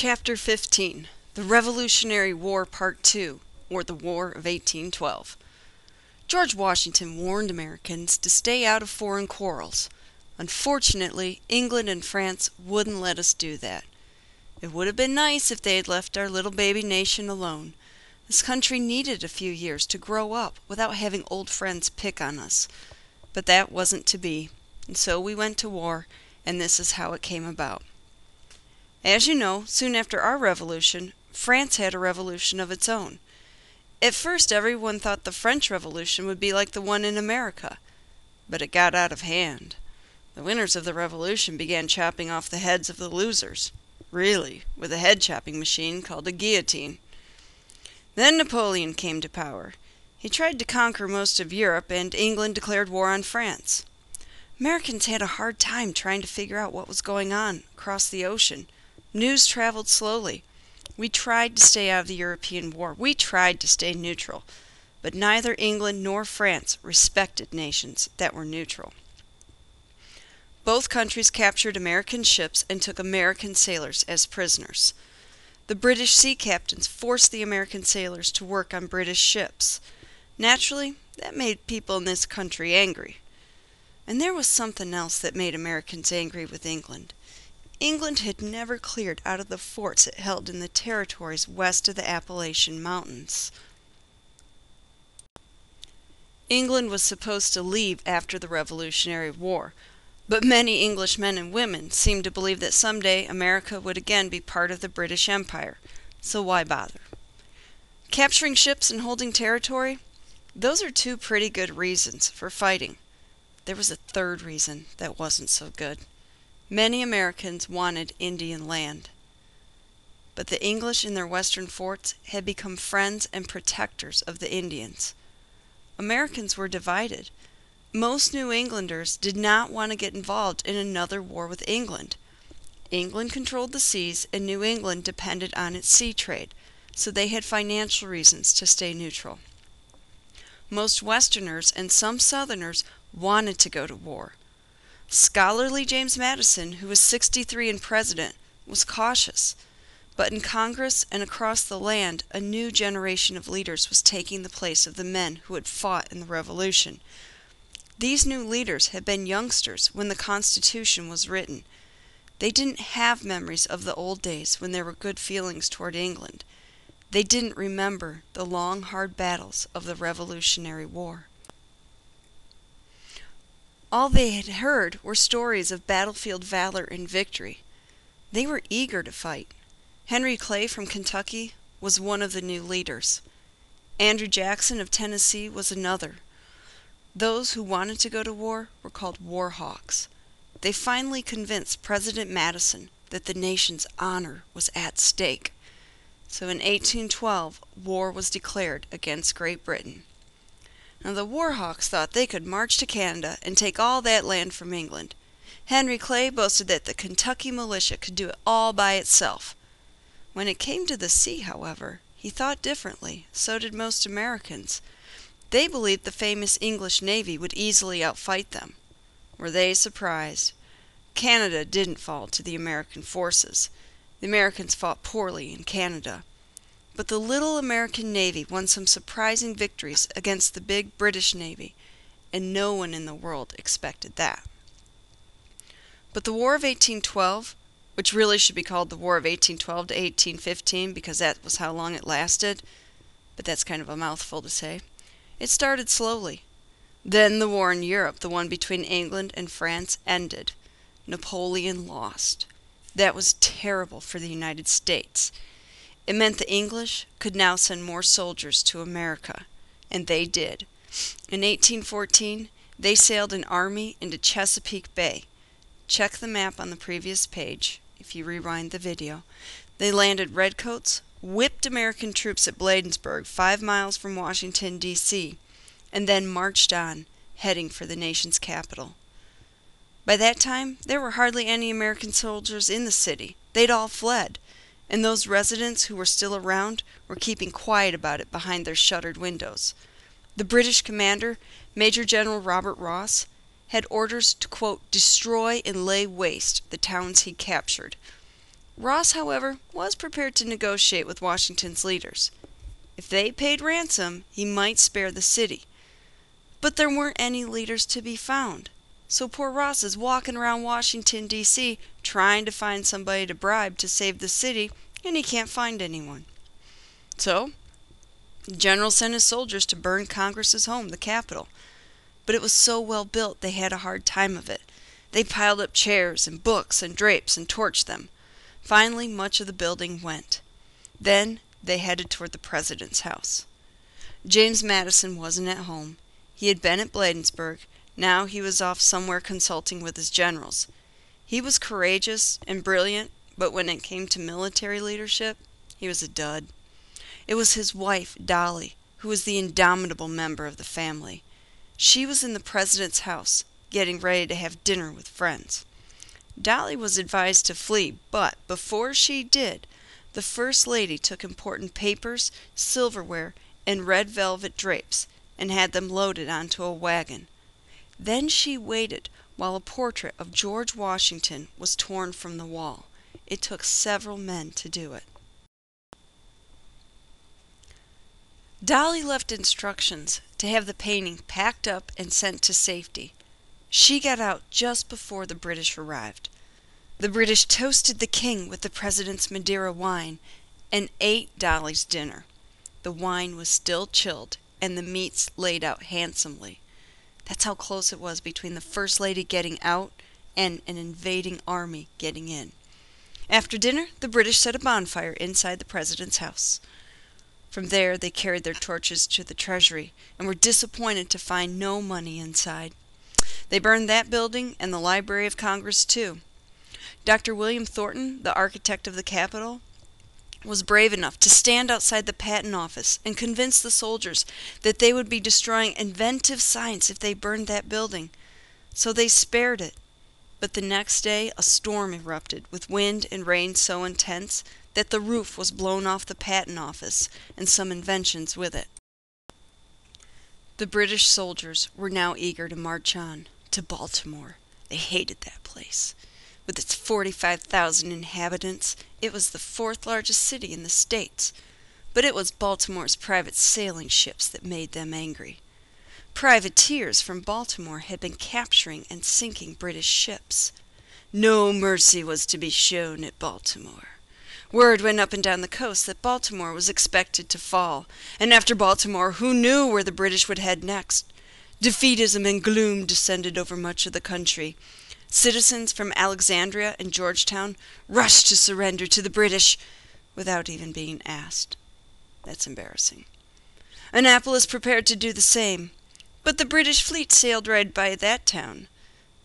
Chapter 15, The Revolutionary War Part 2, or the War of 1812. George Washington warned Americans to stay out of foreign quarrels. Unfortunately, England and France wouldn't let us do that. It would have been nice if they had left our little baby nation alone. This country needed a few years to grow up without having old friends pick on us. But that wasn't to be, and so we went to war, and this is how it came about. As you know, soon after our revolution, France had a revolution of its own. At first, everyone thought the French Revolution would be like the one in America, but it got out of hand. The winners of the revolution began chopping off the heads of the losers, really, with a head-chopping machine called a guillotine. Then Napoleon came to power. He tried to conquer most of Europe, and England declared war on France. Americans had a hard time trying to figure out what was going on across the ocean. News traveled slowly. We tried to stay out of the European war. We tried to stay neutral. But neither England nor France respected nations that were neutral. Both countries captured American ships and took American sailors as prisoners. The British sea captains forced the American sailors to work on British ships. Naturally, that made people in this country angry. And there was something else that made Americans angry with England. England had never cleared out of the forts it held in the territories west of the Appalachian Mountains. England was supposed to leave after the Revolutionary War, but many English men and women seemed to believe that someday America would again be part of the British Empire, so why bother? Capturing ships and holding territory? Those are two pretty good reasons for fighting. There was a third reason that wasn't so good. Many Americans wanted Indian land. But the English in their western forts had become friends and protectors of the Indians. Americans were divided. Most New Englanders did not want to get involved in another war with England. England controlled the seas, and New England depended on its sea trade, so they had financial reasons to stay neutral. Most Westerners and some Southerners wanted to go to war. Scholarly James Madison, who was 63 and president, was cautious. But in Congress and across the land, a new generation of leaders was taking the place of the men who had fought in the Revolution. These new leaders had been youngsters when the Constitution was written. They didn't have memories of the old days when there were good feelings toward England. They didn't remember the long, hard battles of the Revolutionary War. All they had heard were stories of battlefield valor and victory. They were eager to fight. Henry Clay from Kentucky was one of the new leaders. Andrew Jackson of Tennessee was another. Those who wanted to go to war were called war hawks. They finally convinced President Madison that the nation's honor was at stake. So in 1812, war was declared against Great Britain. Now the war hawks thought they could march to Canada and take all that land from England. Henry Clay boasted that the Kentucky militia could do it all by itself. When it came to the sea, however, he thought differently. So did most Americans. They believed the famous English Navy would easily outfight them. Were they surprised? Canada didn't fall to the American forces. The Americans fought poorly in Canada. But the little American Navy won some surprising victories against the big British Navy, and no one in the world expected that. But the War of 1812, which really should be called the War of 1812 to 1815 because that was how long it lasted, but that's kind of a mouthful to say, it started slowly. Then the war in Europe, the one between England and France, ended. Napoleon lost. That was terrible for the United States. It meant the English could now send more soldiers to America, and they did. In 1814, they sailed an army into Chesapeake Bay. Check the map on the previous page, if you rewind the video. They landed redcoats, whipped American troops at Bladensburg, 5 miles from Washington, D.C., and then marched on, heading for the nation's capital. By that time, there were hardly any American soldiers in the city. They'd all fled. And those residents who were still around were keeping quiet about it behind their shuttered windows. The British commander, Major General Robert Ross, had orders to, quote, destroy and lay waste the towns he captured. Ross, however, was prepared to negotiate with Washington's leaders. If they paid ransom, he might spare the city. But there weren't any leaders to be found. So poor Ross is walking around Washington, D.C., trying to find somebody to bribe to save the city, and he can't find anyone. So, the general sent his soldiers to burn Congress's home, the Capitol. But it was so well built they had a hard time of it. They piled up chairs and books and drapes and torched them. Finally, much of the building went. Then they headed toward the president's house. James Madison wasn't at home. He had been at Bladensburg. Now he was off somewhere consulting with his generals. He was courageous and brilliant, but when it came to military leadership, he was a dud. It was his wife, Dolly, who was the indomitable member of the family. She was in the president's house, getting ready to have dinner with friends. Dolly was advised to flee, but before she did, the First Lady took important papers, silverware, and red velvet drapes, and had them loaded onto a wagon. Then she waited while a portrait of George Washington was torn from the wall. It took several men to do it. Dolly left instructions to have the painting packed up and sent to safety. She got out just before the British arrived. The British toasted the king with the president's Madeira wine and ate Dolly's dinner. The wine was still chilled and the meats laid out handsomely. That's how close it was between the First Lady getting out and an invading army getting in. After dinner, the British set a bonfire inside the president's house. From there, they carried their torches to the treasury and were disappointed to find no money inside. They burned that building and the Library of Congress too. Dr. William Thornton, the architect of the Capitol, was brave enough to stand outside the patent office and convince the soldiers that they would be destroying inventive science if they burned that building. So they spared it. But the next day a storm erupted with wind and rain so intense that the roof was blown off the patent office and some inventions with it. The British soldiers were now eager to march on to Baltimore. They hated that place. With its 45,000 inhabitants, it was the fourth largest city in the States. But it was Baltimore's private sailing ships that made them angry. Privateers from Baltimore had been capturing and sinking British ships. No mercy was to be shown at Baltimore. Word went up and down the coast that Baltimore was expected to fall, and after Baltimore, who knew where the British would head next? Defeatism and gloom descended over much of the country. Citizens from Alexandria and Georgetown rushed to surrender to the British without even being asked. That's embarrassing. Annapolis prepared to do the same, but the British fleet sailed right by that town.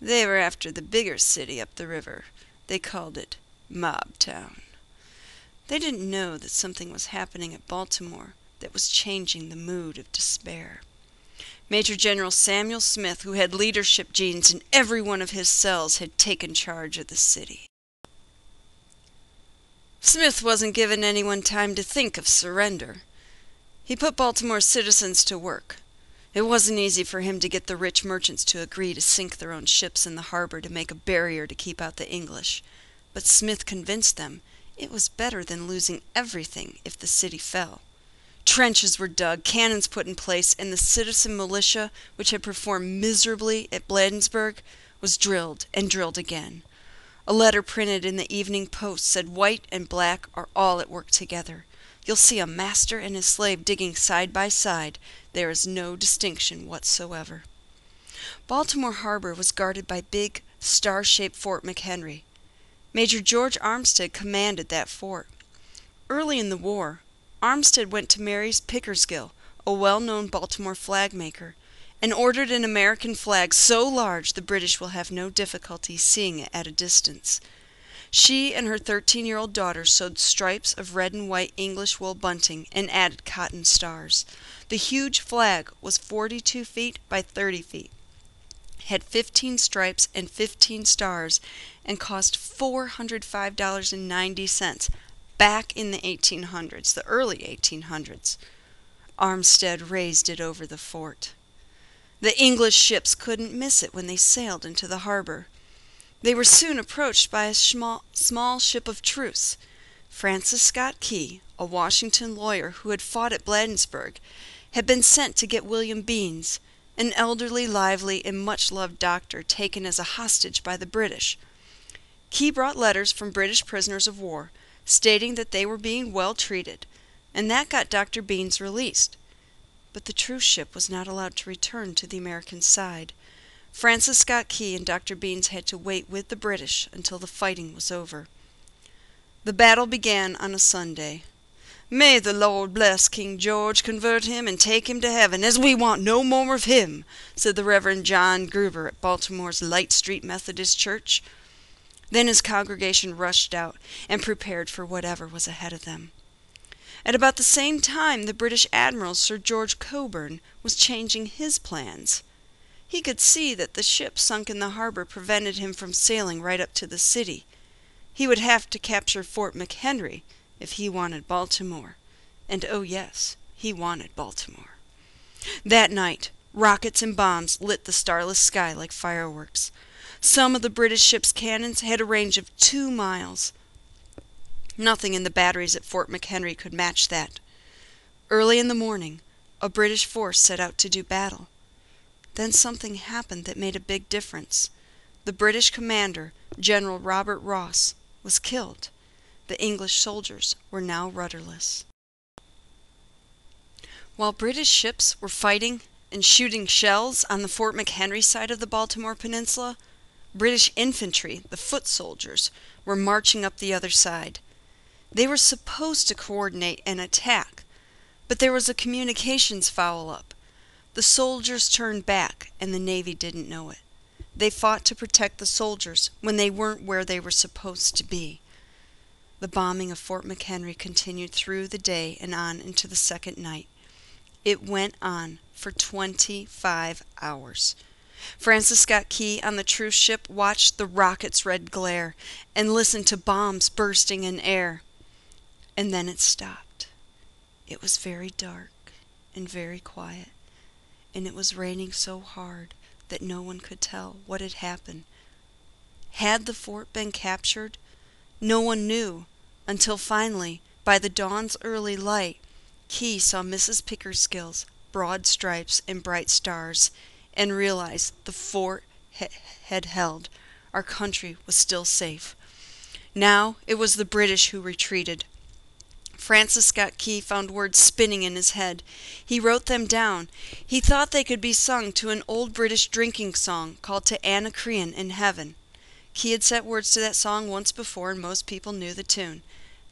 They were after the bigger city up the river. They called it Mobtown. They didn't know that something was happening at Baltimore that was changing the mood of despair. Major General Samuel Smith, who had leadership genes in every one of his cells, had taken charge of the city. Smith wasn't giving anyone time to think of surrender. He put Baltimore's citizens to work. It wasn't easy for him to get the rich merchants to agree to sink their own ships in the harbor to make a barrier to keep out the English. But Smith convinced them it was better than losing everything if the city fell. Trenches were dug, cannons put in place, and the citizen militia, which had performed miserably at Bladensburg, was drilled and drilled again. A letter printed in the Evening Post said white and black are all at work together. You'll see a master and his slave digging side by side. There is no distinction whatsoever. Baltimore Harbor was guarded by big, star-shaped Fort McHenry. Major George Armstead commanded that fort. Early in the war, Armstead went to Mary's Pickersgill, a well-known Baltimore flag maker, and ordered an American flag so large the British will have no difficulty seeing it at a distance. She and her 13-year-old daughter sewed stripes of red and white English wool bunting and added cotton stars. The huge flag was 42 feet by 30 feet, had 15 stripes and 15 stars, and cost $405.90 back in the 1800s, the early 1800s. Armstead raised it over the fort. The English ships couldn't miss it when they sailed into the harbor. They were soon approached by a small ship of truce. Francis Scott Key, a Washington lawyer who had fought at Bladensburg, had been sent to get William Beans, an elderly, lively, and much-loved doctor taken as a hostage by the British. Key brought letters from British prisoners of war, stating that they were being well treated, and that got Dr. Beans released. But the truce ship was not allowed to return to the American side. Francis Scott Key and Dr. Beans had to wait with the British until the fighting was over. The battle began on a Sunday. "May the Lord bless King George, convert him, and take him to heaven, as we want no more of him," said the Reverend John Gruber at Baltimore's Light Street Methodist Church. Then his congregation rushed out and prepared for whatever was ahead of them. At about the same time, the British Admiral Sir George Cockburn was changing his plans. He could see that the ship sunk in the harbor prevented him from sailing right up to the city. He would have to capture Fort McHenry if he wanted Baltimore. And oh yes, he wanted Baltimore. That night, rockets and bombs lit the starless sky like fireworks. Some of the British ship's cannons had a range of 2 miles. Nothing in the batteries at Fort McHenry could match that. Early in the morning, a British force set out to do battle. Then something happened that made a big difference. The British commander, General Robert Ross, was killed. The English soldiers were now rudderless. While British ships were fighting and shooting shells on the Fort McHenry side of the Baltimore Peninsula, British infantry, the foot soldiers, were marching up the other side. They were supposed to coordinate an attack, but there was a communications foul-up. The soldiers turned back, and the Navy didn't know it. They fought to protect the soldiers when they weren't where they were supposed to be. The bombing of Fort McHenry continued through the day and on into the second night. It went on for 25 hours. Francis Scott Key on the truce ship watched the rockets' red glare and listened to bombs bursting in air. And then it stopped. It was very dark and very quiet, and it was raining so hard that no one could tell what had happened. Had the fort been captured? No one knew, until finally, by the dawn's early light, Key saw Mrs. Pickersgill's broad stripes and bright stars, and realized the fort had held. Our country was still safe. Now it was the British who retreated. Francis Scott Key found words spinning in his head. He wrote them down. He thought they could be sung to an old British drinking song called "To Anacreon in Heaven." Key had set words to that song once before, and most people knew the tune.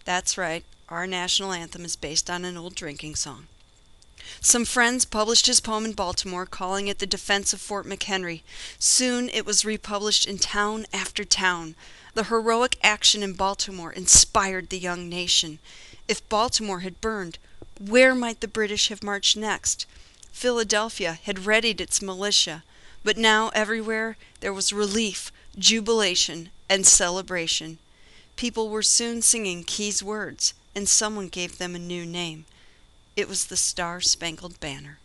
That's right, our national anthem is based on an old drinking song. Some friends published his poem in Baltimore, calling it "The Defense of Fort McHenry." Soon it was republished in town after town. The heroic action in Baltimore inspired the young nation. If Baltimore had burned, where might the British have marched next? Philadelphia had readied its militia, but now everywhere there was relief, jubilation, and celebration. People were soon singing Key's words, and someone gave them a new name. It was the Star-Spangled Banner.